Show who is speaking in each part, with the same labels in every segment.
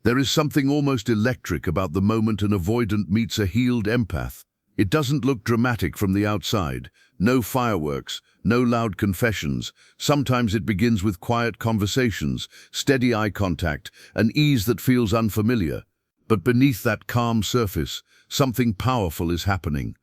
Speaker 1: There is something almost electric about the moment an avoidant meets a healed empath. It doesn't look dramatic from the outside. No fireworks, no loud confessions. Sometimes it begins with quiet conversations, steady eye contact, an ease that feels unfamiliar. But beneath that calm surface, something powerful is happening.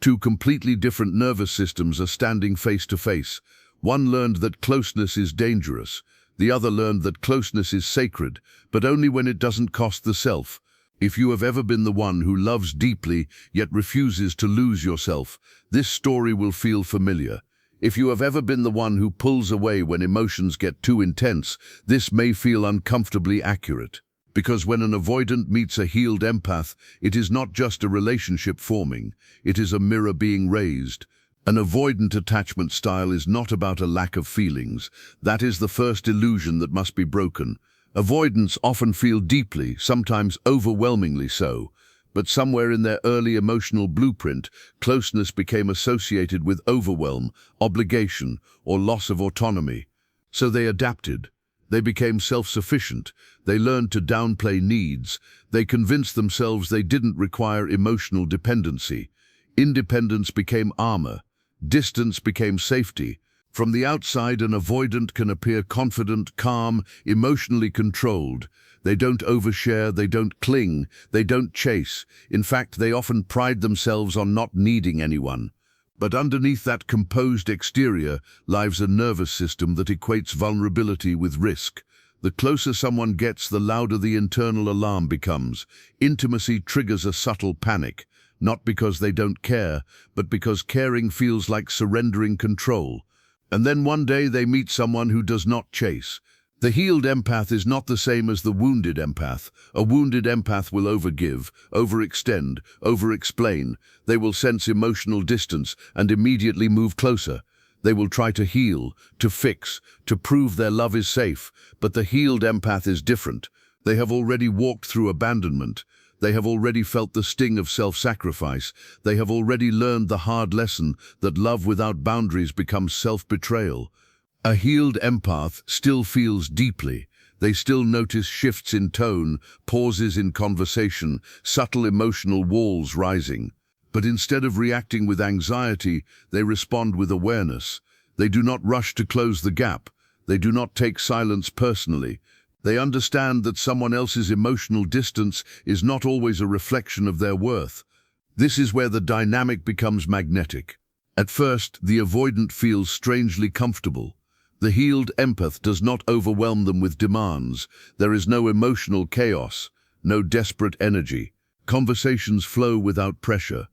Speaker 1: Two completely different nervous systems are standing face to face. One learned that closeness is dangerous. The other learned that closeness is sacred, but only when it doesn't cost the self. If you have ever been the one who loves deeply yet refuses to lose yourself, this story will feel familiar. If you have ever been the one who pulls away when emotions get too intense, this may feel uncomfortably accurate. Because when an avoidant meets a healed empath, it is not just a relationship forming, it is a mirror being raised. An avoidant attachment style is not about a lack of feelings. That is the first illusion that must be broken. Avoidants often feel deeply, sometimes overwhelmingly so. But somewhere in their early emotional blueprint, closeness became associated with overwhelm, obligation, or loss of autonomy. So they adapted. They became self-sufficient. They learned to downplay needs. They convinced themselves they didn't require emotional dependency. Independence became armor. Distance became safety. From the outside, an avoidant can appear confident, calm, emotionally controlled. They don't overshare, they don't cling, they don't chase. In fact, they often pride themselves on not needing anyone. But underneath that composed exterior lies a nervous system that equates vulnerability with risk. The closer someone gets, the louder the internal alarm becomes. Intimacy triggers a subtle panic. Not because they don't care, but because caring feels like surrendering control. And then one day they meet someone who does not chase. The healed empath is not the same as the wounded empath. A wounded empath will overgive, overextend, over-explain. They will sense emotional distance and immediately move closer. They will try to heal, to fix, to prove their love is safe. But the healed empath is different. They have already walked through abandonment. They have already felt the sting of self-sacrifice. They have already learned the hard lesson that love without boundaries becomes self-betrayal. A healed empath still feels deeply. They still notice shifts in tone, pauses in conversation, subtle emotional walls rising. But instead of reacting with anxiety, they respond with awareness. They do not rush to close the gap. They do not take silence personally. They understand that someone else's emotional distance is not always a reflection of their worth. This is where the dynamic becomes magnetic. At first, the avoidant feels strangely comfortable. The healed empath does not overwhelm them with demands. There is no emotional chaos, no desperate energy. Conversations flow without pressure.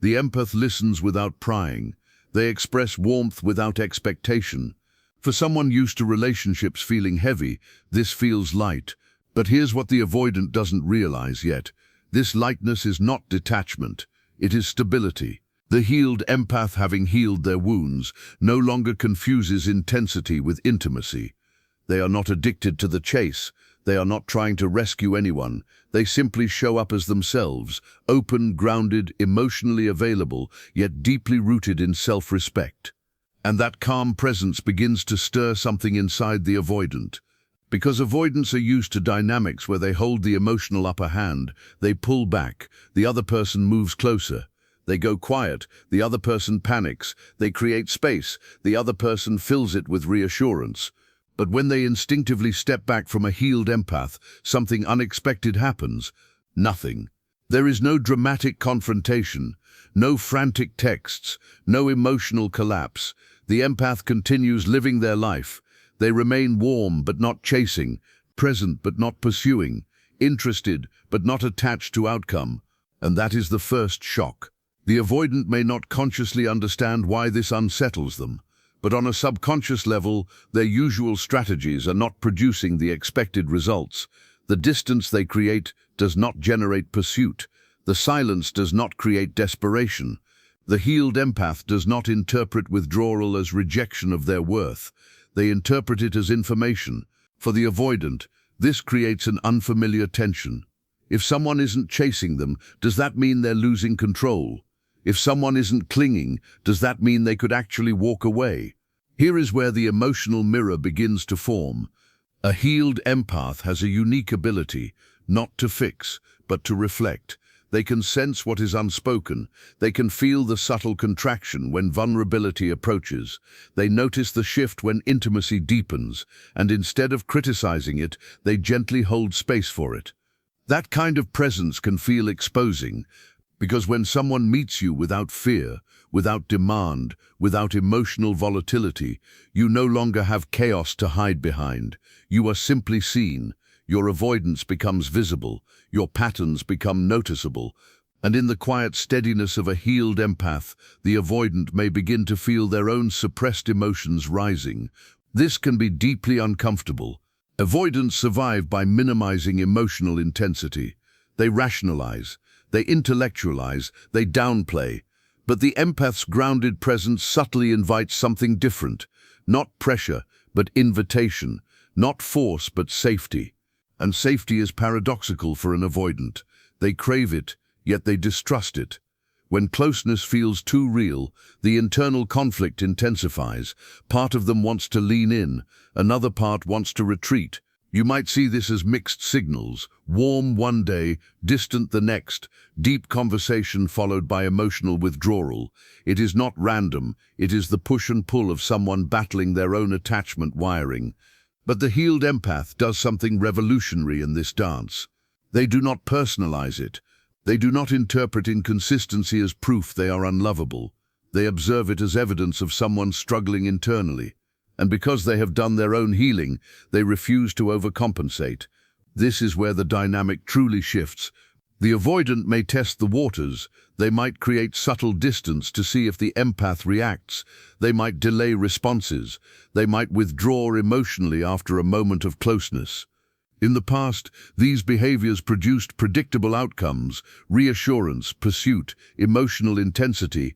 Speaker 1: The empath listens without prying. They express warmth without expectation. For someone used to relationships feeling heavy, this feels light. But here's what the avoidant doesn't realize yet. This lightness is not detachment. It is stability. The healed empath, having healed their wounds, no longer confuses intensity with intimacy. They are not addicted to the chase. They are not trying to rescue anyone. They simply show up as themselves, open, grounded, emotionally available, yet deeply rooted in self-respect. And that calm presence begins to stir something inside the avoidant. Because avoidants are used to dynamics where they hold the emotional upper hand, they pull back, the other person moves closer. They go quiet, the other person panics. They create space, the other person fills it with reassurance. But when they instinctively step back from a healed empath, something unexpected happens. Nothing. There is no dramatic confrontation, no frantic texts, no emotional collapse. The empath continues living their life. They remain warm but not chasing, present but not pursuing, interested but not attached to outcome. And that is the first shock. The avoidant may not consciously understand why this unsettles them, but on a subconscious level, their usual strategies are not producing the expected results. The distance they create does not generate pursuit. The silence does not create desperation. The healed empath does not interpret withdrawal as rejection of their worth. They interpret it as information. For the avoidant, this creates an unfamiliar tension. If someone isn't chasing them, does that mean they're losing control? If someone isn't clinging, does that mean they could actually walk away? Here is where the emotional mirror begins to form. A healed empath has a unique ability, not to fix, but to reflect. They can sense what is unspoken. They can feel the subtle contraction when vulnerability approaches. They notice the shift when intimacy deepens, and instead of criticizing it, they gently hold space for it. That kind of presence can feel exposing, because when someone meets you without fear, without demand, without emotional volatility, you no longer have chaos to hide behind. You are simply seen. Your avoidance becomes visible, your patterns become noticeable, and in the quiet steadiness of a healed empath, the avoidant may begin to feel their own suppressed emotions rising. This can be deeply uncomfortable. Avoidants survive by minimizing emotional intensity. They rationalize, they intellectualize, they downplay. But the empath's grounded presence subtly invites something different. Not pressure, but invitation. Not force, but safety. And safety is paradoxical for an avoidant. They crave it, yet they distrust it. When closeness feels too real, the internal conflict intensifies. Part of them wants to lean in, another part wants to retreat. You might see this as mixed signals, warm one day, distant the next, deep conversation followed by emotional withdrawal. It is not random, it is the push and pull of someone battling their own attachment wiring. But the healed empath does something revolutionary in this dance. They do not personalize it. They do not interpret inconsistency as proof they are unlovable. They observe it as evidence of someone struggling internally. And because they have done their own healing, they refuse to overcompensate. This is where the dynamic truly shifts. The avoidant may test the waters. They might create subtle distance to see if the empath reacts. They might delay responses. They might withdraw emotionally after a moment of closeness. In the past, these behaviors produced predictable outcomes, reassurance, pursuit, emotional intensity.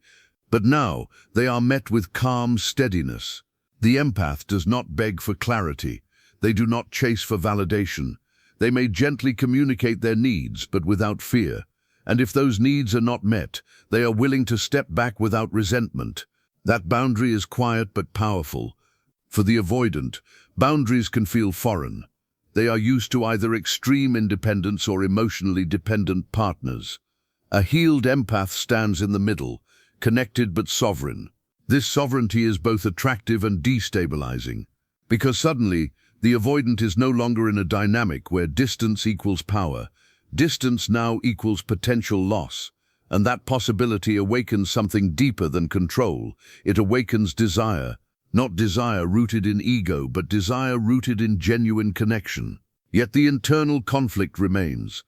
Speaker 1: But now, they are met with calm steadiness. The empath does not beg for clarity. They do not chase for validation. They may gently communicate their needs, but without fear. And if those needs are not met, they are willing to step back without resentment. That boundary is quiet but powerful. For the avoidant, boundaries can feel foreign. They are used to either extreme independence or emotionally dependent partners. A healed empath stands in the middle, connected but sovereign. This sovereignty is both attractive and destabilizing, because suddenly, the avoidant is no longer in a dynamic where distance equals power. Distance now equals potential loss, and that possibility awakens something deeper than control. It awakens desire, not desire rooted in ego, but desire rooted in genuine connection. Yet the internal conflict remains.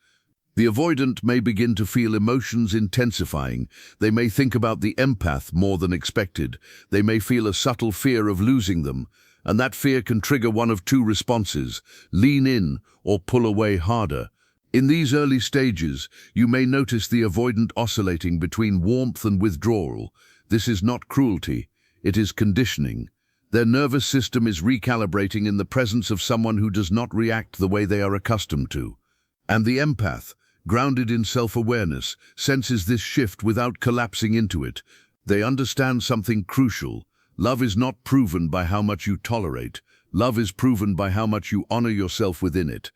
Speaker 1: The avoidant may begin to feel emotions intensifying. They may think about the empath more than expected. They may feel a subtle fear of losing them, and that fear can trigger one of two responses: lean in or pull away harder. In these early stages, you may notice the avoidant oscillating between warmth and withdrawal. This is not cruelty, it is conditioning. Their nervous system is recalibrating in the presence of someone who does not react the way they are accustomed to. And the empath, grounded in self-awareness, senses this shift without collapsing into it. They understand something crucial. Love is not proven by how much you tolerate. Love is proven by how much you honor yourself within it.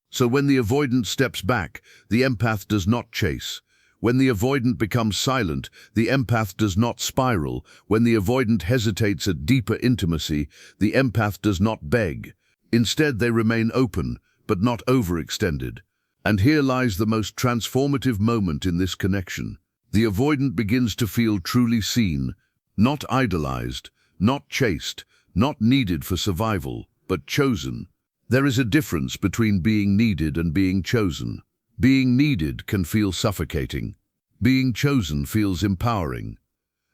Speaker 1: So when the avoidant steps back, the empath does not chase. When the avoidant becomes silent, the empath does not spiral. When the avoidant hesitates at deeper intimacy, the empath does not beg. Instead, they remain open, but not overextended. And here lies the most transformative moment in this connection. The avoidant begins to feel truly seen, not idolized, not chased, not needed for survival, but chosen. There is a difference between being needed and being chosen. Being needed can feel suffocating. Being chosen feels empowering.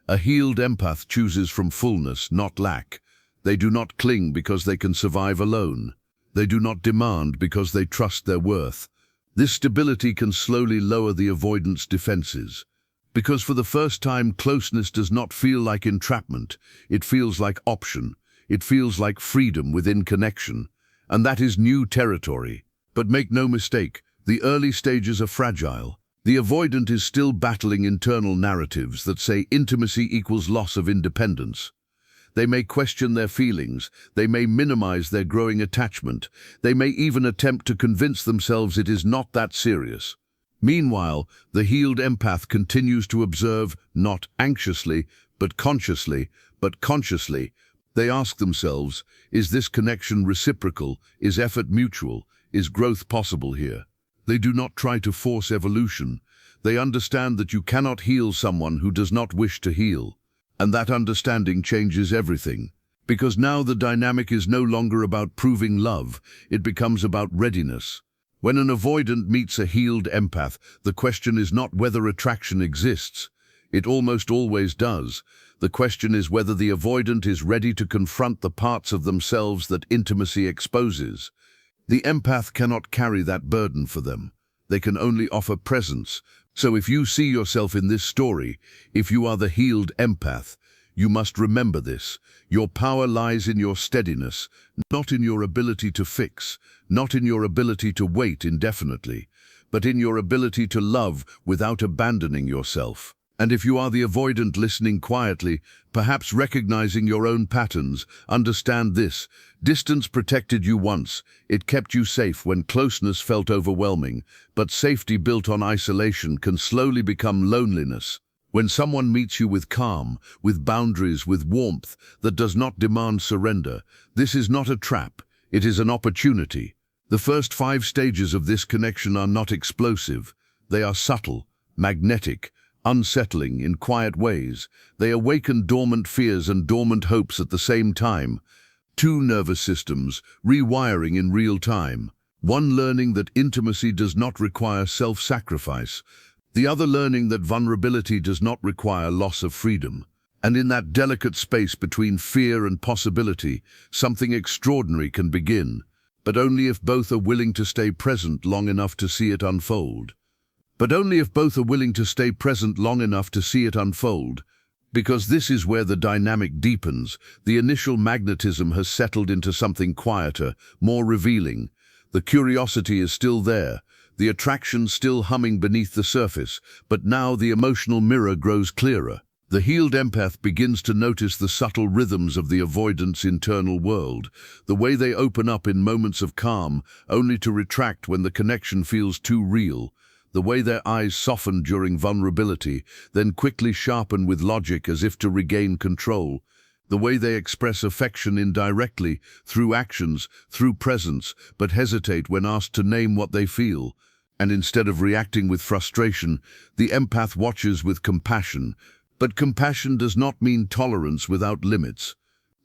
Speaker 1: A healed empath chooses from fullness, not lack. They do not cling because they can survive alone. They do not demand because they trust their worth. This stability can slowly lower the avoidant's defenses. Because for the first time, closeness does not feel like entrapment. It feels like option. It feels like freedom within connection. And that is new territory. But make no mistake, the early stages are fragile. The avoidant is still battling internal narratives that say intimacy equals loss of independence. They may question their feelings. They may minimize their growing attachment. They may even attempt to convince themselves it is not that serious. Meanwhile, the healed empath continues to observe, not anxiously, but consciously. They ask themselves, is this connection reciprocal? Is effort mutual? Is growth possible here? They do not try to force evolution. They understand that you cannot heal someone who does not wish to heal. And that understanding changes everything. Because now the dynamic is no longer about proving love, it becomes about readiness. When an avoidant meets a healed empath, the question is not whether attraction exists. It almost always does. The question is whether the avoidant is ready to confront the parts of themselves that intimacy exposes. The empath cannot carry that burden for them. They can only offer presence. So if you see yourself in this story, if you are the healed empath, you must remember this. Your power lies in your steadiness, not in your ability to fix, not in your ability to wait indefinitely, but in your ability to love without abandoning yourself. And if you are the avoidant listening quietly, perhaps recognizing your own patterns, understand this. Distance protected you once. It kept you safe when closeness felt overwhelming. But safety built on isolation can slowly become loneliness. When someone meets you with calm, with boundaries, with warmth that does not demand surrender, this is not a trap. It is an opportunity. The first 5 stages of this connection are not explosive. They are subtle, magnetic, unsettling in quiet ways. They awaken dormant fears and dormant hopes at the same time. 2 nervous systems, rewiring in real time. One learning that intimacy does not require self-sacrifice. The other learning that vulnerability does not require loss of freedom. And in that delicate space between fear and possibility, something extraordinary can begin. But only if both are willing to stay present long enough to see it unfold. Because this is where the dynamic deepens. The initial magnetism has settled into something quieter, more revealing. The curiosity is still there, the attraction still humming beneath the surface, but now the emotional mirror grows clearer. The healed empath begins to notice the subtle rhythms of the avoidant's internal world, the way they open up in moments of calm, only to retract when the connection feels too real. The way their eyes soften during vulnerability, then quickly sharpen with logic as if to regain control. The way they express affection indirectly, through actions, through presence, but hesitate when asked to name what they feel. And instead of reacting with frustration, the empath watches with compassion. But compassion does not mean tolerance without limits.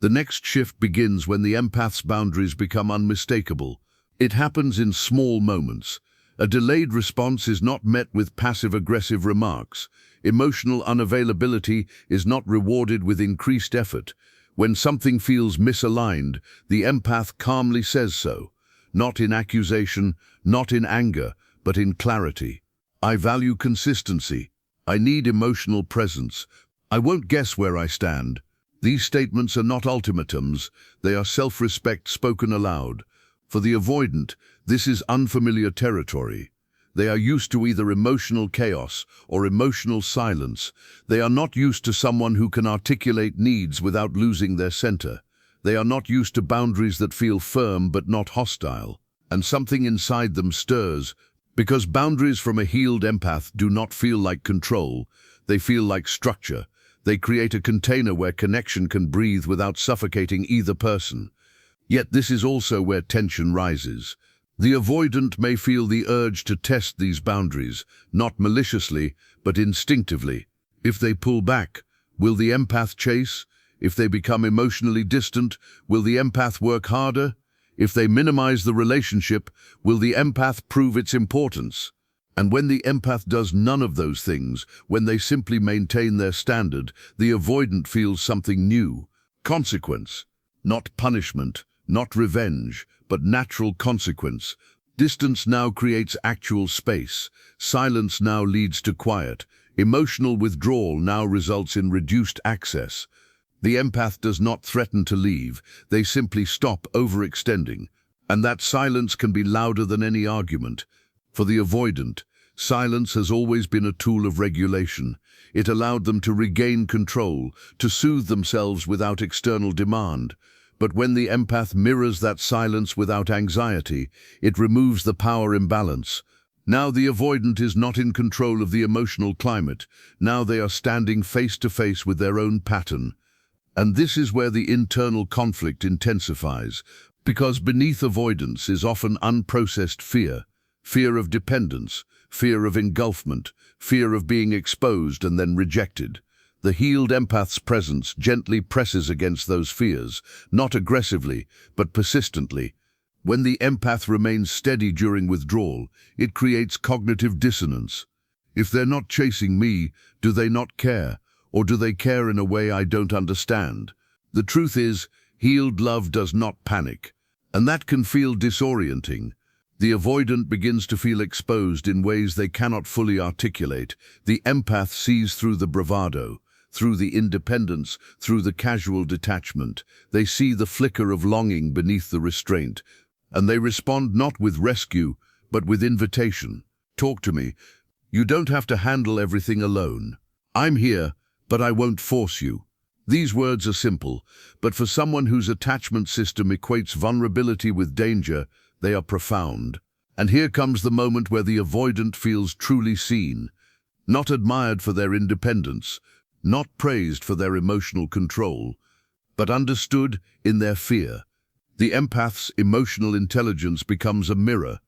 Speaker 1: The next shift begins when the empath's boundaries become unmistakable. It happens in small moments. A delayed response is not met with passive-aggressive remarks. Emotional unavailability is not rewarded with increased effort. When something feels misaligned, the empath calmly says so. Not in accusation, not in anger, but in clarity. I value consistency. I need emotional presence. I won't guess where I stand. These statements are not ultimatums. They are self-respect spoken aloud. For the avoidant, this is unfamiliar territory. They are used to either emotional chaos or emotional silence. They are not used to someone who can articulate needs without losing their center. They are not used to boundaries that feel firm but not hostile. And something inside them stirs, because boundaries from a healed empath do not feel like control. They feel like structure. They create a container where connection can breathe without suffocating either person. Yet this is also where tension rises. The avoidant may feel the urge to test these boundaries, not maliciously, but instinctively. If they pull back, will the empath chase? If they become emotionally distant, will the empath work harder? If they minimize the relationship, will the empath prove its importance? And when the empath does none of those things, when they simply maintain their standard, the avoidant feels something new. Consequence. Not punishment, not revenge, but natural consequence. Distance now creates actual space. Silence now leads to quiet. Emotional withdrawal now results in reduced access. The empath does not threaten to leave. They simply stop overextending. And that silence can be louder than any argument. For the avoidant, Silence has always been a tool of regulation. It allowed them to regain control, to soothe themselves without external demand. But when the empath mirrors that silence without anxiety, it removes the power imbalance. Now the avoidant is not in control of the emotional climate. Now they are standing face to face with their own pattern. And this is where the internal conflict intensifies, because beneath avoidance is often unprocessed fear. Fear of dependence, fear of engulfment, fear of being exposed and then rejected. The healed empath's presence gently presses against those fears, not aggressively, but persistently. When the empath remains steady during withdrawal, it creates cognitive dissonance. If they're not chasing me, do they not care? Or do they care in a way I don't understand? The truth is, healed love does not panic, and that can feel disorienting. The avoidant begins to feel exposed in ways they cannot fully articulate. The empath sees through the bravado, through the independence, through the casual detachment. They see the flicker of longing beneath the restraint, and they respond not with rescue, but with invitation. Talk to me. You don't have to handle everything alone. I'm here, but I won't force you. These words are simple, but for someone whose attachment system equates vulnerability with danger, they are profound. And here comes the moment where the avoidant feels truly seen, not admired for their independence, not praised for their emotional control, but understood in their fear. The empath's emotional intelligence becomes a mirror.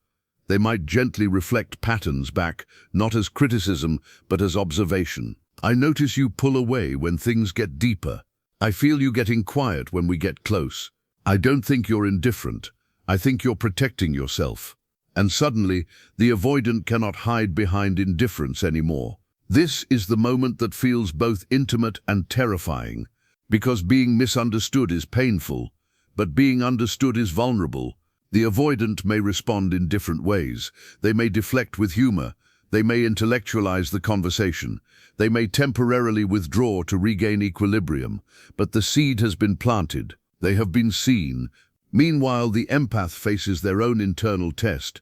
Speaker 1: They might gently reflect patterns back, not as criticism, but as observation. I notice you pull away when things get deeper. I feel you getting quiet when we get close. I don't think you're indifferent. I think you're protecting yourself. And suddenly, the avoidant cannot hide behind indifference anymore. This is the moment that feels both intimate and terrifying, because being misunderstood is painful, but being understood is vulnerable. The avoidant may respond in different ways. They may deflect with humor. They may intellectualize the conversation. They may temporarily withdraw to regain equilibrium, but the seed has been planted. They have been seen. Meanwhile, the empath faces their own internal test.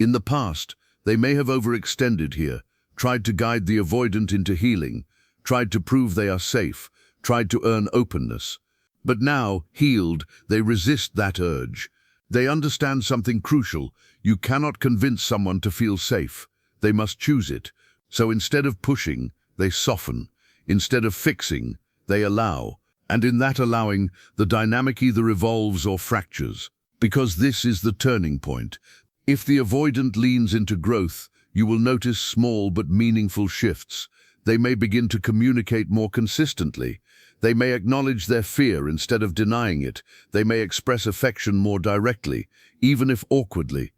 Speaker 1: In the past, they may have overextended here, tried to guide the avoidant into healing, tried to prove they are safe, tried to earn openness. But now, healed, they resist that urge. They understand something crucial. You cannot convince someone to feel safe. They must choose it. So instead of pushing, they soften. Instead of fixing, they allow. And in that allowing, the dynamic either evolves or fractures. Because this is the turning point. If the avoidant leans into growth, you will notice small but meaningful shifts. They may begin to communicate more consistently. They may acknowledge their fear instead of denying it. They may express affection more directly, even if awkwardly.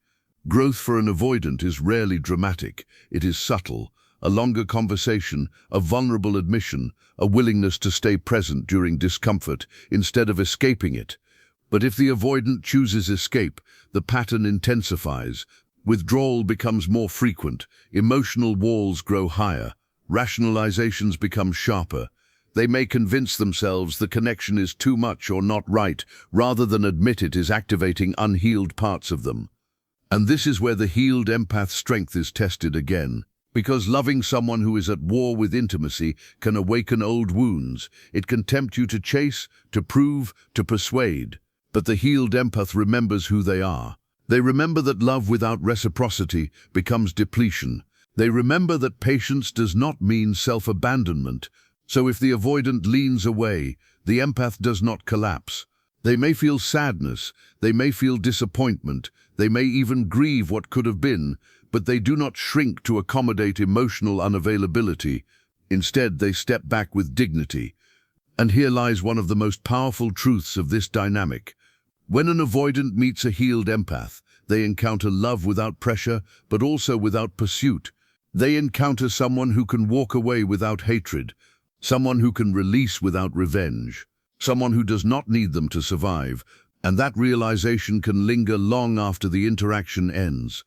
Speaker 1: Growth for an avoidant is rarely dramatic. It is subtle. A longer conversation, a vulnerable admission, a willingness to stay present during discomfort instead of escaping it. But if the avoidant chooses escape, the pattern intensifies. Withdrawal becomes more frequent. Emotional walls grow higher. Rationalizations become sharper. They may convince themselves the connection is too much or not right, rather than admit it is activating unhealed parts of them. And this is where the healed empath's strength is tested again. Because loving someone who is at war with intimacy can awaken old wounds. It can tempt you to chase, to prove, to persuade. But the healed empath remembers who they are. They remember that love without reciprocity becomes depletion. They remember that patience does not mean self-abandonment. So if the avoidant leans away, the empath does not collapse. They may feel sadness, they may feel disappointment, they may even grieve what could have been, but they do not shrink to accommodate emotional unavailability. Instead, they step back with dignity. And here lies one of the most powerful truths of this dynamic. When an avoidant meets a healed empath, they encounter love without pressure, but also without pursuit. They encounter someone who can walk away without hatred, someone who can release without revenge, someone who does not need them to survive, and that realization can linger long after the interaction ends.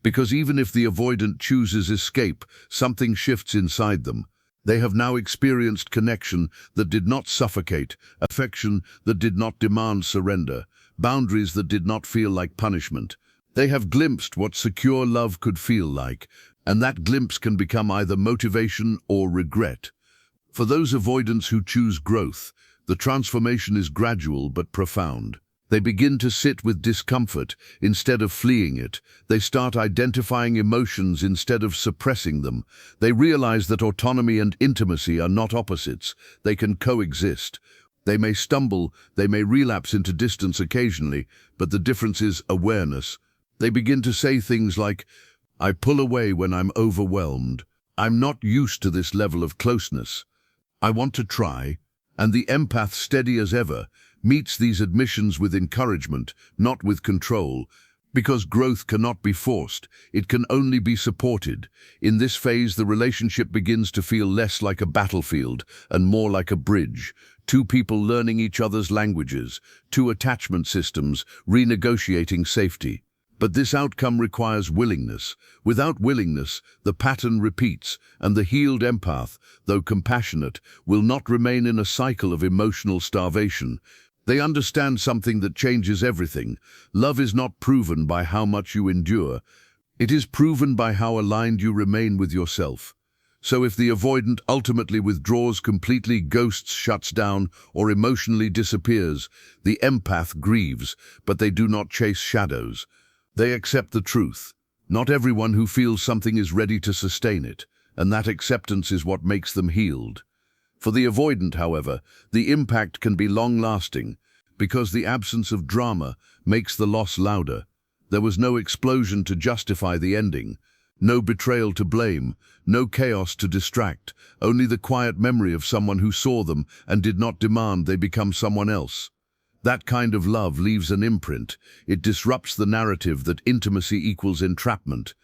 Speaker 1: Because even if the avoidant chooses escape, something shifts inside them. They have now experienced connection that did not suffocate, affection that did not demand surrender, boundaries that did not feel like punishment. They have glimpsed what secure love could feel like, And that glimpse can become either motivation or regret. For those avoidants who choose growth, the transformation is gradual but profound. They begin to sit with discomfort instead of fleeing it. They start identifying emotions instead of suppressing them. They realize that autonomy and intimacy are not opposites. They can coexist. They may stumble, they may relapse into distance occasionally, but the difference is awareness. They begin to say things like, "I pull away when I'm overwhelmed. I'm not used to this level of closeness. I want to try." And the empath, steady as ever, meets these admissions with encouragement, not with control, because growth cannot be forced, it can only be supported. In this phase, the relationship begins to feel less like a battlefield and more like a bridge. Two people learning each other's languages, two attachment systems, renegotiating safety. But this outcome requires willingness. Without willingness, the pattern repeats, and the healed empath, though compassionate, will not remain in a cycle of emotional starvation. They understand something that changes everything. Love is not proven by how much you endure. It is proven by how aligned you remain with yourself. So if the avoidant ultimately withdraws completely, ghosts, shuts down, or emotionally disappears, the empath grieves, but they do not chase shadows. They accept the truth. Not everyone who feels something is ready to sustain it, and that acceptance is what makes them healed. For the avoidant, however, the impact can be long-lasting, because the absence of drama makes the loss louder. There was no explosion to justify the ending, no betrayal to blame, no chaos to distract, only the quiet memory of someone who saw them and did not demand they become someone else. That kind of love leaves an imprint. It disrupts the narrative that intimacy equals entrapment.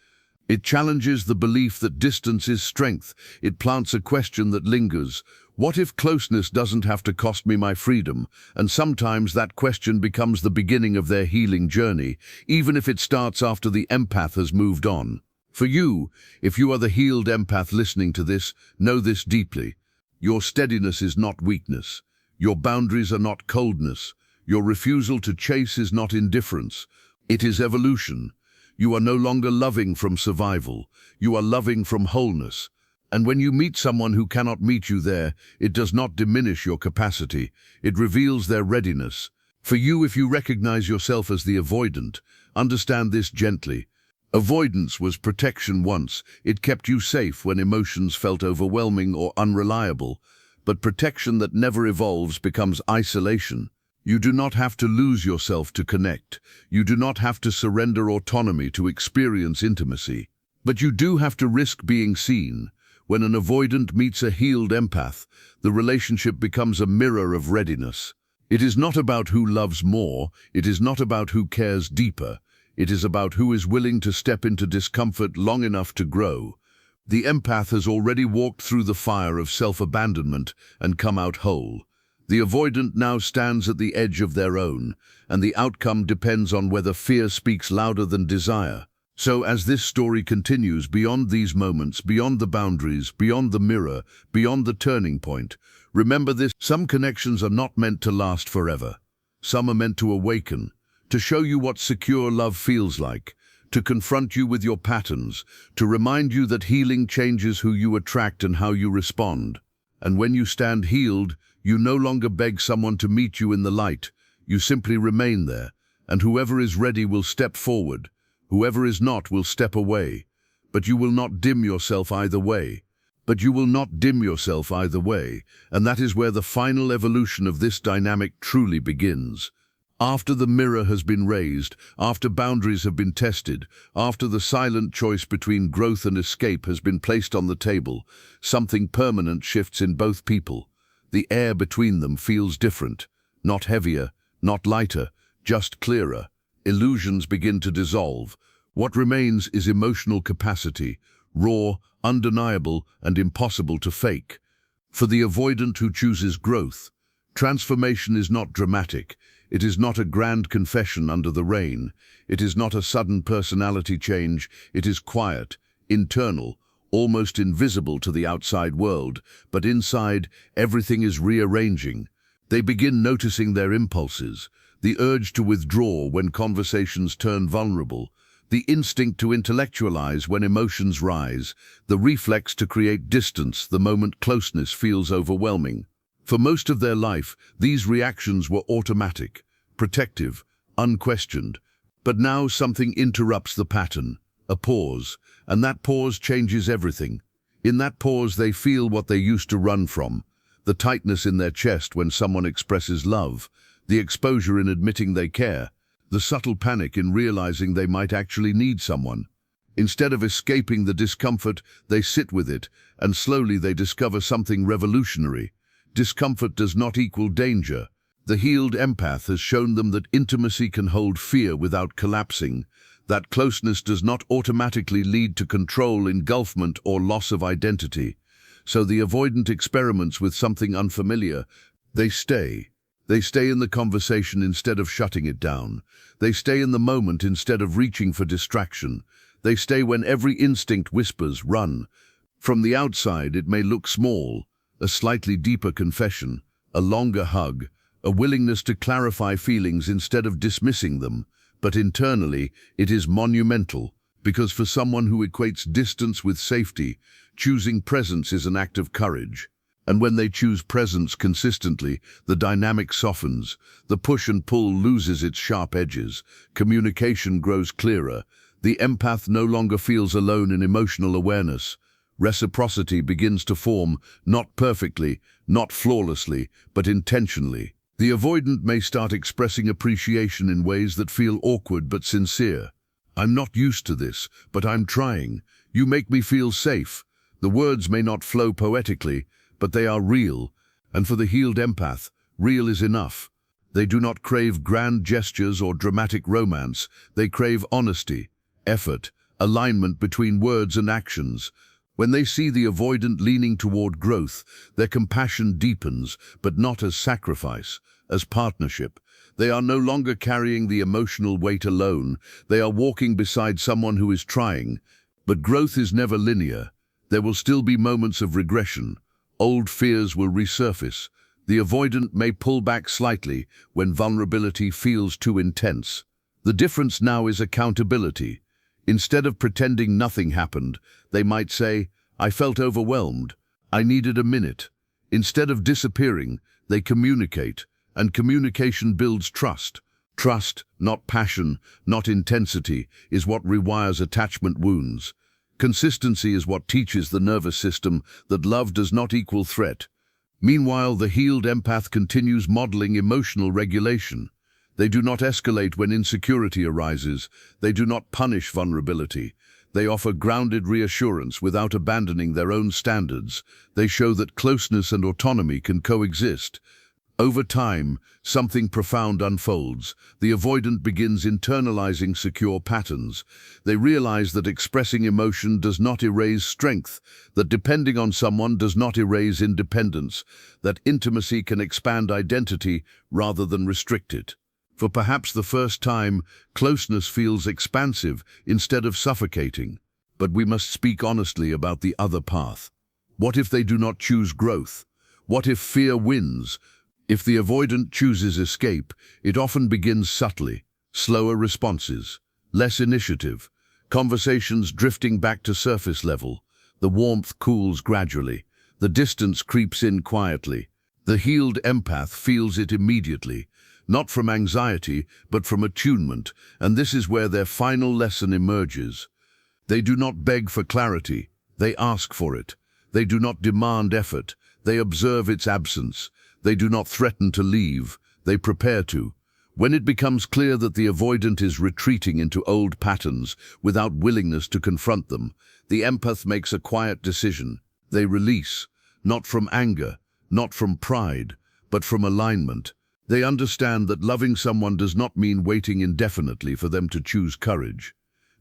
Speaker 1: It challenges the belief that distance is strength. It plants a question that lingers. What if closeness doesn't have to cost me my freedom? And sometimes that question becomes the beginning of their healing journey, even if it starts after the empath has moved on. For you, if you are the healed empath listening to this, know this deeply. Your steadiness is not weakness. Your boundaries are not coldness. Your refusal to chase is not indifference. It is evolution. You are no longer loving from survival. You are loving from wholeness. And when you meet someone who cannot meet you there, it does not diminish your capacity. It reveals their readiness. For you, if you recognize yourself as the avoidant, understand this gently. Avoidance was protection once. It kept you safe when emotions felt overwhelming or unreliable. But protection that never evolves becomes isolation. You do not have to lose yourself to connect. You do not have to surrender autonomy to experience intimacy. But you do have to risk being seen. When an avoidant meets a healed empath, the relationship becomes a mirror of readiness. It is not about who loves more. It is not about who cares deeper. It is about who is willing to step into discomfort long enough to grow. The empath has already walked through the fire of self-abandonment and come out whole. The avoidant now stands at the edge of their own, and the outcome depends on whether fear speaks louder than desire. So as this story continues, beyond these moments, beyond the boundaries, beyond the mirror, beyond the turning point, remember this: some connections are not meant to last forever. Some are meant to awaken, to show you what secure love feels like, to confront you with your patterns, to remind you that healing changes who you attract and how you respond. And when you stand healed, you no longer beg someone to meet you in the light. You simply remain there, and whoever is ready will step forward. Whoever is not will step away. But you will not dim yourself either way. And that is where the final evolution of this dynamic truly begins. After the mirror has been raised, after boundaries have been tested, after the silent choice between growth and escape has been placed on the table, something permanent shifts in both people. The air between them feels different, not heavier, not lighter, just clearer. Illusions begin to dissolve. What remains is emotional capacity, raw, undeniable, and impossible to fake. For the avoidant who chooses growth, transformation is not dramatic. It is not a grand confession under the rain. It is not a sudden personality change. It is quiet, internal, almost invisible to the outside world, but inside, everything is rearranging. They begin noticing their impulses, the urge to withdraw when conversations turn vulnerable, the instinct to intellectualize when emotions rise, the reflex to create distance the moment closeness feels overwhelming. For most of their life, these reactions were automatic, protective, unquestioned. But now something interrupts the pattern, a pause, and that pause changes everything. In that pause, they feel what they used to run from, the tightness in their chest when someone expresses love, the exposure in admitting they care, the subtle panic in realizing they might actually need someone. Instead of escaping the discomfort, they sit with it, and slowly they discover something revolutionary. Discomfort does not equal danger. The healed empath has shown them that intimacy can hold fear without collapsing, that closeness does not automatically lead to control, engulfment, or loss of identity. So the avoidant experiments with something unfamiliar. They stay. They stay in the conversation instead of shutting it down. They stay in the moment instead of reaching for distraction. They stay when every instinct whispers, run. From the outside, it may look small, a slightly deeper confession, a longer hug, a willingness to clarify feelings instead of dismissing them. But internally, it is monumental, because for someone who equates distance with safety, choosing presence is an act of courage. And when they choose presence consistently, the dynamic softens, the push and pull loses its sharp edges, communication grows clearer, the empath no longer feels alone in emotional awareness. Reciprocity begins to form, not perfectly, not flawlessly, but intentionally. The avoidant may start expressing appreciation in ways that feel awkward but sincere. I'm not used to this, but I'm trying. You make me feel safe. The words may not flow poetically, but they are real, and for the healed empath, real is enough. They do not crave grand gestures or dramatic romance. They crave honesty, effort, alignment between words and actions. When they see the avoidant leaning toward growth, their compassion deepens, but not as sacrifice, as partnership. They are no longer carrying the emotional weight alone. They are walking beside someone who is trying. But growth is never linear. There will still be moments of regression. Old fears will resurface. The avoidant may pull back slightly when vulnerability feels too intense. The difference now is accountability. Instead of pretending nothing happened, they might say, I felt overwhelmed. I needed a minute. Instead of disappearing, they communicate, and communication builds trust. Trust, not passion, not intensity, is what rewires attachment wounds. Consistency is what teaches the nervous system that love does not equal threat. Meanwhile, the healed empath continues modeling emotional regulation. They do not escalate when insecurity arises. They do not punish vulnerability. They offer grounded reassurance without abandoning their own standards. They show that closeness and autonomy can coexist. Over time, something profound unfolds. The avoidant begins internalizing secure patterns. They realize that expressing emotion does not erase strength, that depending on someone does not erase independence, that intimacy can expand identity rather than restrict it. For perhaps the first time, closeness feels expansive instead of suffocating. But we must speak honestly about the other path. What if they do not choose growth? What if fear wins? If the avoidant chooses escape, it often begins subtly, slower responses, less initiative, conversations drifting back to surface level. The warmth cools gradually, the distance creeps in quietly. The healed empath feels it immediately, not from anxiety, but from attunement, and this is where their final lesson emerges. They do not beg for clarity, they ask for it. They do not demand effort, they observe its absence. They do not threaten to leave, they prepare to. When it becomes clear that the avoidant is retreating into old patterns without willingness to confront them, the empath makes a quiet decision. They release, not from anger, not from pride, but from alignment. They understand that loving someone does not mean waiting indefinitely for them to choose courage.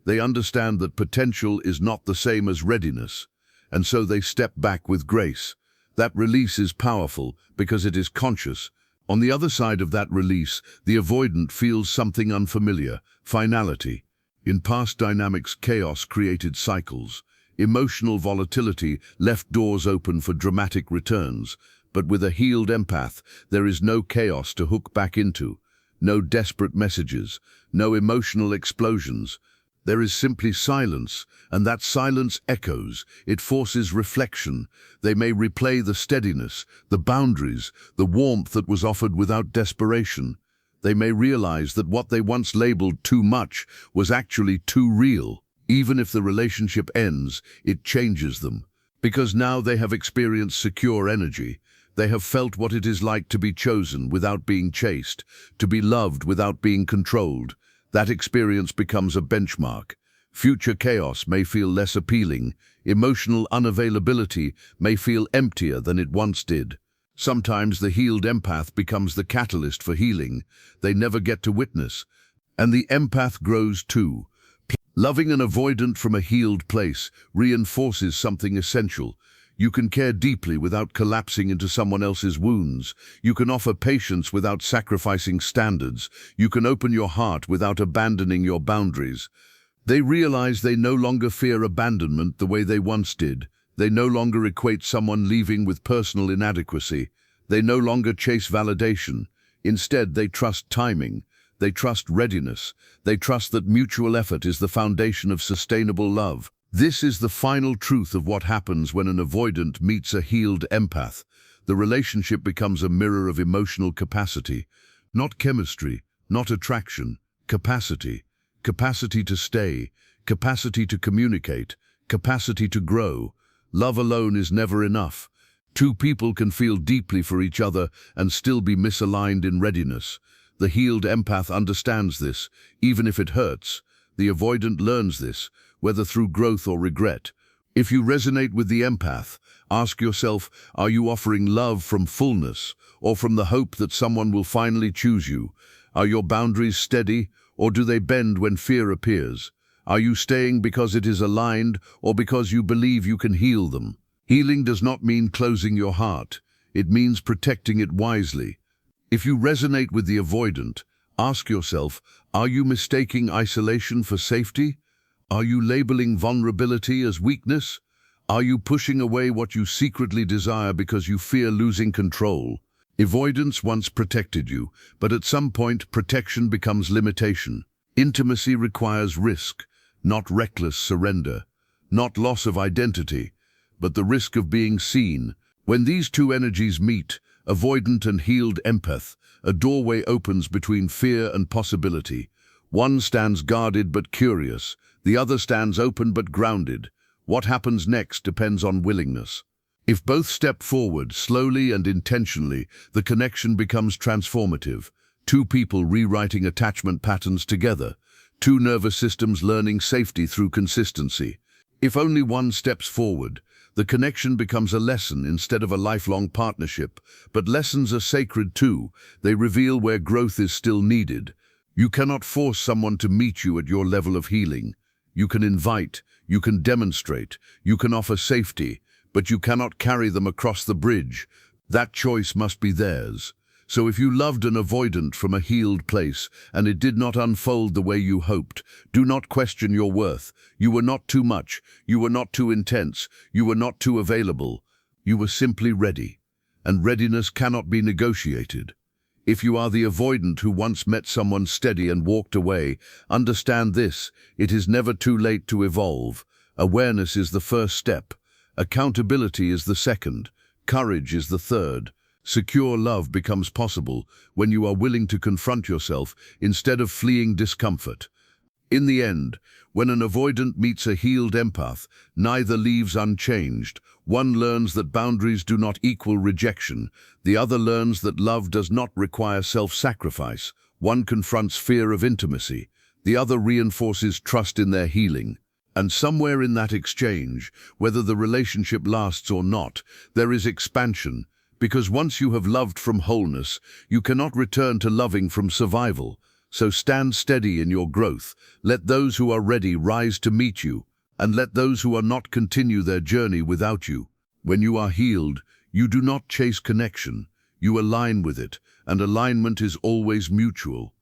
Speaker 1: They understand that potential is not the same as readiness, and so they step back with grace. That release is powerful because it is conscious. On the other side of that release, the avoidant feels something unfamiliar, finality. In past dynamics, chaos created cycles. Emotional volatility left doors open for dramatic returns. But with a healed empath, there is no chaos to hook back into, no desperate messages, no emotional explosions. There is simply silence, and that silence echoes. It forces reflection. They may replay the steadiness, the boundaries, the warmth that was offered without desperation. They may realize that what they once labeled too much was actually too real. Even if the relationship ends, it changes them. Because now they have experienced secure energy. They have felt what it is like to be chosen without being chased, to be loved without being controlled. That experience becomes a benchmark. Future chaos may feel less appealing. Emotional unavailability may feel emptier than it once did. Sometimes the healed empath becomes the catalyst for healing they never get to witness. And the empath grows too. Loving an avoidant from a healed place reinforces something essential. You can care deeply without collapsing into someone else's wounds. You can offer patience without sacrificing standards. You can open your heart without abandoning your boundaries. They realize they no longer fear abandonment the way they once did. They no longer equate someone leaving with personal inadequacy. They no longer chase validation. Instead, they trust timing. They trust readiness. They trust that mutual effort is the foundation of sustainable love. This is the final truth of what happens when an avoidant meets a healed empath. The relationship becomes a mirror of emotional capacity. Not chemistry, not attraction, capacity. Capacity to stay, capacity to communicate, capacity to grow. Love alone is never enough. Two people can feel deeply for each other and still be misaligned in readiness. The healed empath understands this, even if it hurts. The avoidant learns this, whether through growth or regret. If you resonate with the empath, ask yourself, are you offering love from fullness or from the hope that someone will finally choose you? Are your boundaries steady, or do they bend when fear appears? Are you staying because it is aligned or because you believe you can heal them? Healing does not mean closing your heart. It means protecting it wisely. If you resonate with the avoidant, ask yourself, are you mistaking isolation for safety? Are you labeling vulnerability as weakness? Are you pushing away what you secretly desire because you fear losing control? Avoidance once protected you, but at some point protection becomes limitation. Intimacy requires risk, not reckless surrender, not loss of identity, but the risk of being seen. When these two energies meet, avoidant and healed empath, a doorway opens between fear and possibility. One stands guarded but curious, the other stands open but grounded. What happens next depends on willingness. If both step forward, slowly and intentionally, the connection becomes transformative. Two people rewriting attachment patterns together. Two nervous systems learning safety through consistency. If only one steps forward, the connection becomes a lesson instead of a lifelong partnership. But lessons are sacred too. They reveal where growth is still needed. You cannot force someone to meet you at your level of healing. You can invite, you can demonstrate, you can offer safety, but you cannot carry them across the bridge. That choice must be theirs. So if you loved an avoidant from a healed place and it did not unfold the way you hoped, do not question your worth. You were not too much, you were not too intense, you were not too available. You were simply ready, and readiness cannot be negotiated. If you are the avoidant who once met someone steady and walked away, understand this: it is never too late to evolve. Awareness is the first step. Accountability is the second. Courage is the third. Secure love becomes possible when you are willing to confront yourself instead of fleeing discomfort. In the end, when an avoidant meets a healed empath, neither leaves unchanged. One learns that boundaries do not equal rejection. The other learns that love does not require self-sacrifice. One confronts fear of intimacy. The other reinforces trust in their healing. And somewhere in that exchange, whether the relationship lasts or not, there is expansion. Because once you have loved from wholeness, you cannot return to loving from survival. So stand steady in your growth. Let those who are ready rise to meet you, and let those who are not continue their journey without you. When you are healed, you do not chase connection. You align with it, and alignment is always mutual.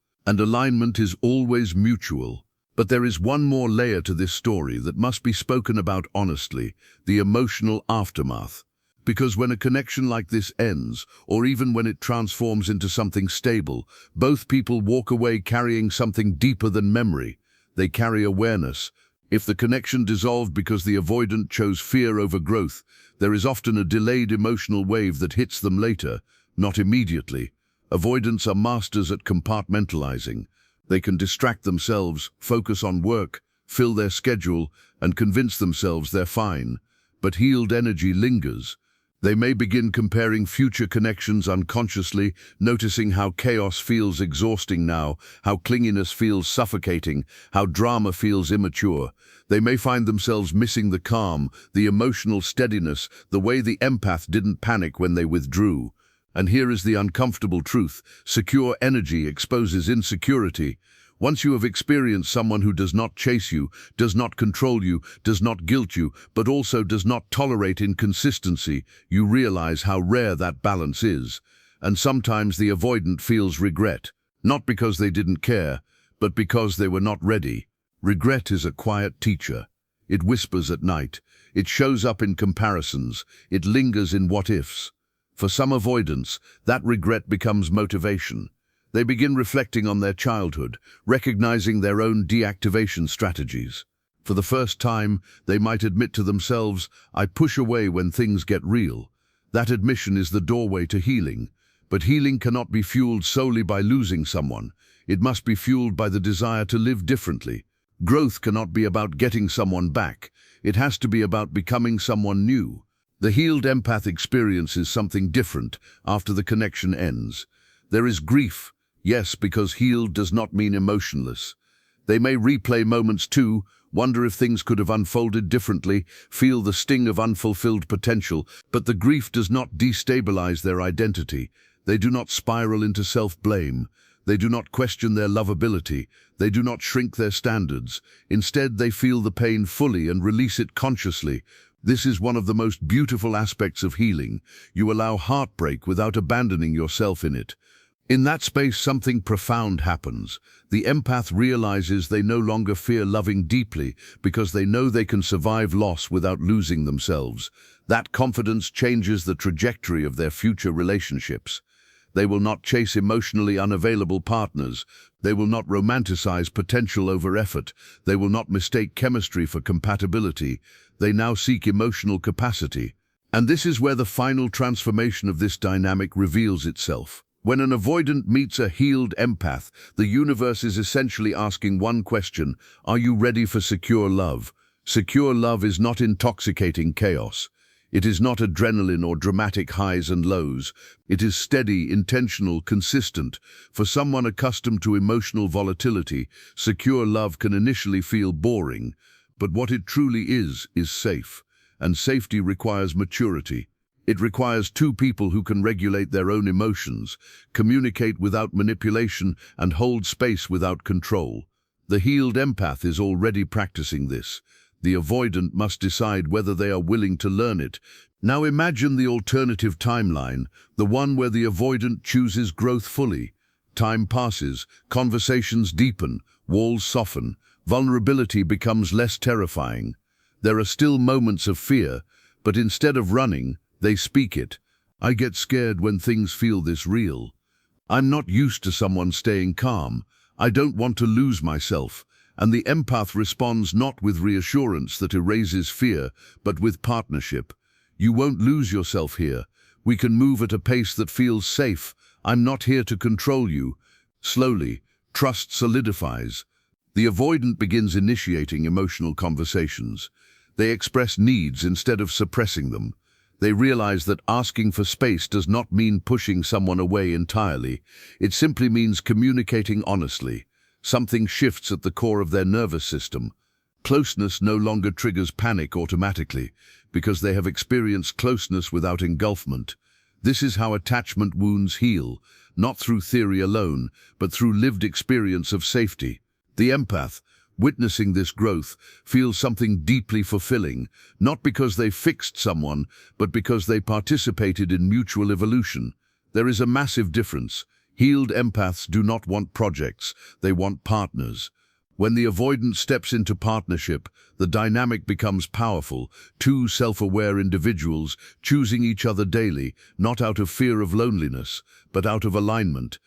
Speaker 1: But there is one more layer to this story that must be spoken about honestly: the emotional aftermath. Because when a connection like this ends, or even when it transforms into something stable, both people walk away carrying something deeper than memory. they carry awareness. If the connection dissolved because the avoidant chose fear over growth, there is often a delayed emotional wave that hits them later, not immediately. Avoidants are masters at compartmentalizing. They can distract themselves, focus on work, fill their schedule, and convince themselves they're fine. But healed energy lingers. They may begin comparing future connections unconsciously, noticing how chaos feels exhausting now, how clinginess feels suffocating, how drama feels immature. They may find themselves missing the calm, the emotional steadiness, the way the empath didn't panic when they withdrew. And here is the uncomfortable truth. Secure energy exposes insecurity. Once you have experienced someone who does not chase you, does not control you, does not guilt you, but also does not tolerate inconsistency, you realize how rare that balance is. And sometimes the avoidant feels regret, not because they didn't care, but because they were not ready. Regret is a quiet teacher. It whispers at night. It shows up in comparisons. It lingers in what-ifs. For some avoidants, that regret becomes motivation. They begin reflecting on their childhood, recognizing their own deactivation strategies. For the first time, they might admit to themselves, "I push away when things get real." That admission is the doorway to healing. But healing cannot be fueled solely by losing someone. It must be fueled by the desire to live differently. Growth cannot be about getting someone back. It has to be about becoming someone new. The healed empath experiences something different after the connection ends. There is grief. Yes, because healed does not mean emotionless. They may replay moments too, wonder if things could have unfolded differently, feel the sting of unfulfilled potential, but the grief does not destabilize their identity. They do not spiral into self-blame. They do not question their lovability. They do not shrink their standards. Instead, they feel the pain fully and release it consciously. This is one of the most beautiful aspects of healing. You allow heartbreak without abandoning yourself in it. In that space, something profound happens. The empath realizes they no longer fear loving deeply because they know they can survive loss without losing themselves. That confidence changes the trajectory of their future relationships. They will not chase emotionally unavailable partners. They will not romanticize potential over effort. They will not mistake chemistry for compatibility. They now seek emotional capacity. And this is where the final transformation of this dynamic reveals itself. When an avoidant meets a healed empath, the universe is essentially asking one question: are you ready for secure love? Secure love is not intoxicating chaos. It is not adrenaline or dramatic highs and lows. It is steady, intentional, consistent. For someone accustomed to emotional volatility, secure love can initially feel boring. But what it truly is safe. And safety requires maturity. It requires two people who can regulate their own emotions, communicate without manipulation, and hold space without control. The healed empath is already practicing this. The avoidant must decide whether they are willing to learn it. Now imagine the alternative timeline, the one where the avoidant chooses growth fully. Time passes, conversations deepen, walls soften, vulnerability becomes less terrifying. There are still moments of fear, but instead of running, they speak it. I get scared when things feel this real. I'm not used to someone staying calm. I don't want to lose myself. And the empath responds not with reassurance that erases fear, but with partnership. You won't lose yourself here. We can move at a pace that feels safe. I'm not here to control you. Slowly, trust solidifies. The avoidant begins initiating emotional conversations. They express needs instead of suppressing them. They realize that asking for space does not mean pushing someone away entirely. It simply means communicating honestly. Something shifts at the core of their nervous system. Closeness no longer triggers panic automatically because they have experienced closeness without engulfment. This is how attachment wounds heal, not through theory alone, but through lived experience of safety. The empath, witnessing this growth, feels something deeply fulfilling, not because they fixed someone, but because they participated in mutual evolution. There is a massive difference. Healed empaths do not want projects, they want partners. When the avoidant steps into partnership, the dynamic becomes powerful, two self-aware individuals choosing each other daily, not out of fear of loneliness, but out of alignment.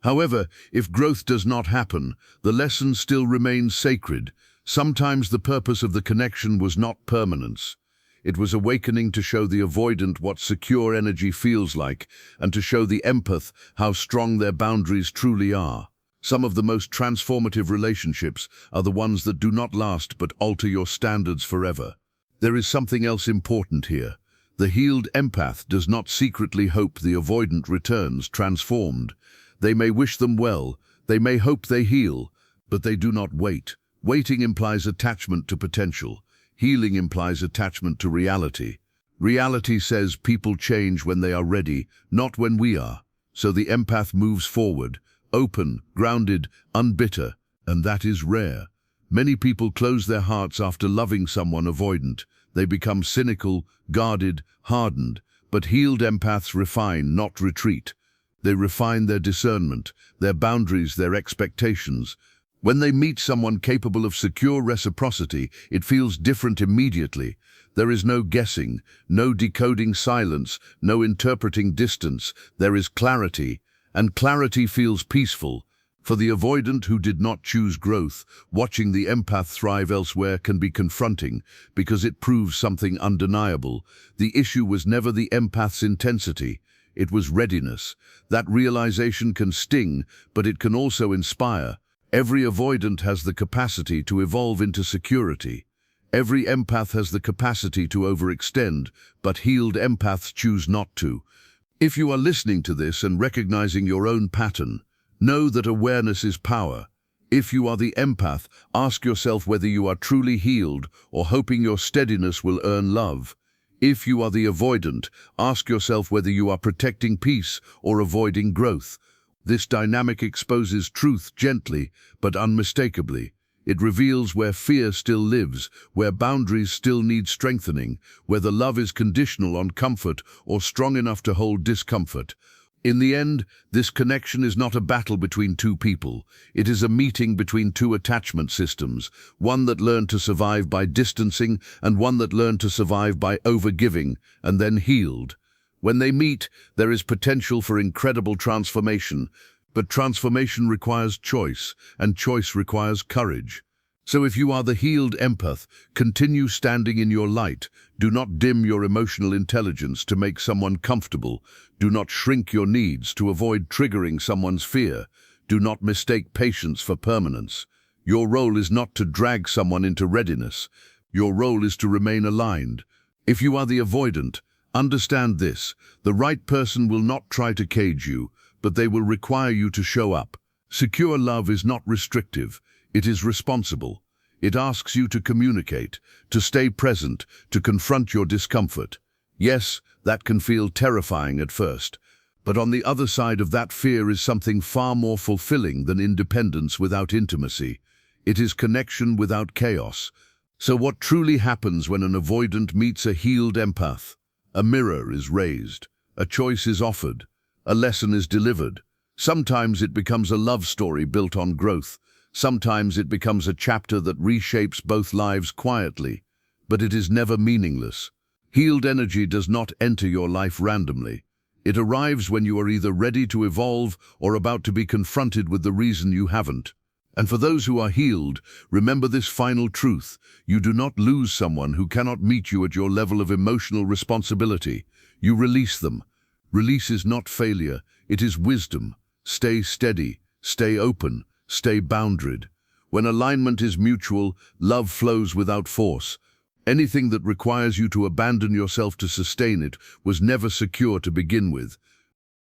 Speaker 1: However, if growth does not happen, the lesson still remains sacred. Sometimes the purpose of the connection was not permanence. It was awakening to show the avoidant what secure energy feels like, and to show the empath how strong their boundaries truly are. Some of the most transformative relationships are the ones that do not last but alter your standards forever. There is something else important here. The healed empath does not secretly hope the avoidant returns transformed. They may wish them well, they may hope they heal, but they do not wait. Waiting implies attachment to potential. Healing implies attachment to reality. Reality says people change when they are ready, not when we are. So the empath moves forward, open, grounded, unbitter, and that is rare. Many people close their hearts after loving someone avoidant. They become cynical, guarded, hardened, but healed empaths refine, not retreat. They refine their discernment, their boundaries, their expectations. When they meet someone capable of secure reciprocity, it feels different immediately. There is no guessing, no decoding silence, no interpreting distance. There is clarity, and clarity feels peaceful. For the avoidant who did not choose growth, watching the empath thrive elsewhere can be confronting because it proves something undeniable. The issue was never the empath's intensity. It was readiness. That realization can sting, but it can also inspire. Every avoidant has the capacity to evolve into security. Every empath has the capacity to overextend, but healed empaths choose not to. If you are listening to this and recognizing your own pattern, know that awareness is power. If you are the empath, ask yourself whether you are truly healed or hoping your steadiness will earn love. If you are the avoidant, ask yourself whether you are protecting peace or avoiding growth. This dynamic exposes truth gently but unmistakably. It reveals where fear still lives, where boundaries still need strengthening, whether love is conditional on comfort or strong enough to hold discomfort. In the end, this connection is not a battle between two people. It is a meeting between two attachment systems, one that learned to survive by distancing and one that learned to survive by overgiving and then healed. When they meet, there is potential for incredible transformation, but transformation requires choice, and choice requires courage. So if you are the healed empath, continue standing in your light. Do not dim your emotional intelligence to make someone comfortable. Do not shrink your needs to avoid triggering someone's fear. Do not mistake patience for permanence. Your role is not to drag someone into readiness. Your role is to remain aligned. If you are the avoidant, understand this: the right person will not try to cage you, but they will require you to show up. Secure love is not restrictive, it is responsible. It asks you to communicate, to stay present, to confront your discomfort. Yes, that can feel terrifying at first, but on the other side of that fear is something far more fulfilling than independence without intimacy. It is connection without chaos. So what truly happens when an avoidant meets a healed empath? A mirror is raised, a choice is offered, a lesson is delivered. Sometimes it becomes a love story built on growth. Sometimes it becomes a chapter that reshapes both lives quietly, but it is never meaningless. Healed energy does not enter your life randomly. It arrives when you are either ready to evolve or about to be confronted with the reason you haven't. And for those who are healed, remember this final truth: you do not lose someone who cannot meet you at your level of emotional responsibility. You release them. Release is not failure, it is wisdom. Stay steady, stay open, stay boundaried. When alignment is mutual, love flows without force. Anything that requires you to abandon yourself to sustain it was never secure to begin with.